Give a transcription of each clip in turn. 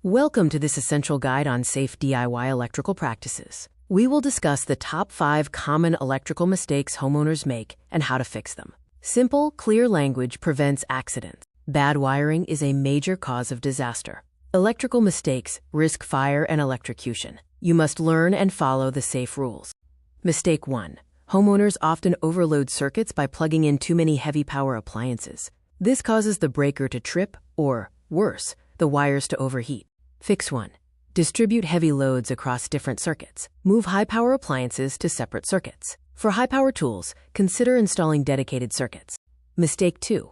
Welcome to this essential guide on safe DIY electrical practices. We will discuss the top 5 common electrical mistakes homeowners make and how to fix them. Simple, clear language prevents accidents. Bad wiring is a major cause of disaster. Electrical mistakes risk fire and electrocution. You must learn and follow the safe rules. Mistake 1. Homeowners often overload circuits by plugging in too many heavy power appliances. This causes the breaker to trip or, worse, the wires to overheat. Fix 1. Distribute heavy loads across different circuits. Move high-power appliances to separate circuits. For high-power tools, consider installing dedicated circuits. Mistake 2.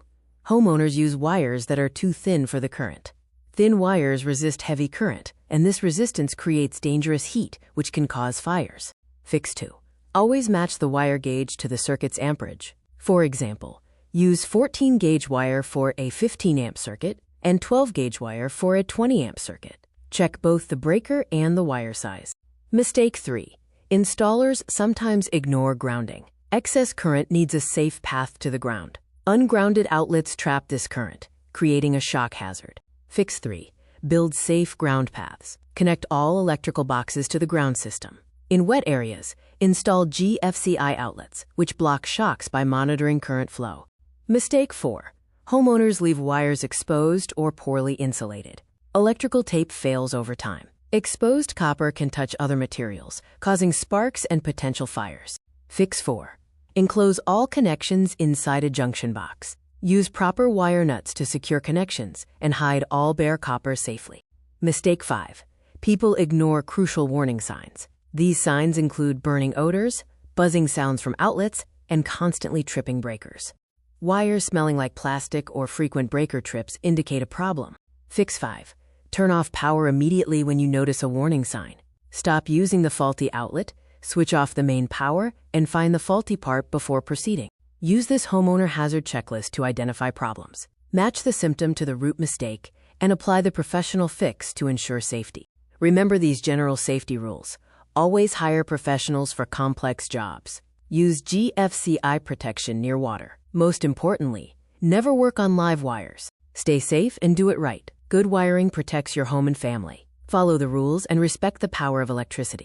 Homeowners use wires that are too thin for the current. Thin wires resist heavy current, and this resistance creates dangerous heat, which can cause fires. Fix 2. Always match the wire gauge to the circuit's amperage. For example, use 14-gauge wire for a 15-amp circuit and 12-gauge wire for a 20-amp circuit. Check both the breaker and the wire size. Mistake 3. Installers sometimes ignore grounding. Excess current needs a safe path to the ground. Ungrounded outlets trap this current, creating a shock hazard. Fix 3. Build safe ground paths. Connect all electrical boxes to the ground system. In wet areas, install GFCI outlets, which block shocks by monitoring current flow. Mistake 4. Homeowners leave wires exposed or poorly insulated. Electrical tape fails over time. Exposed copper can touch other materials, causing sparks and potential fires. Fix 4. Enclose all connections inside a junction box. Use proper wire nuts to secure connections and hide all bare copper safely. Mistake 5. People ignore crucial warning signs. These signs include burning odors, buzzing sounds from outlets, and constantly tripping breakers. Wires smelling like plastic or frequent breaker trips indicate a problem. Fix 5. Turn off power immediately when you notice a warning sign. Stop using the faulty outlet, switch off the main power, and find the faulty part before proceeding. Use this homeowner hazard checklist to identify problems. Match the symptom to the root mistake and apply the professional fix to ensure safety. Remember these general safety rules. Always hire professionals for complex jobs. Use GFCI protection near water. Most importantly, never work on live wires. Stay safe and do it right. Good wiring protects your home and family. Follow the rules and respect the power of electricity.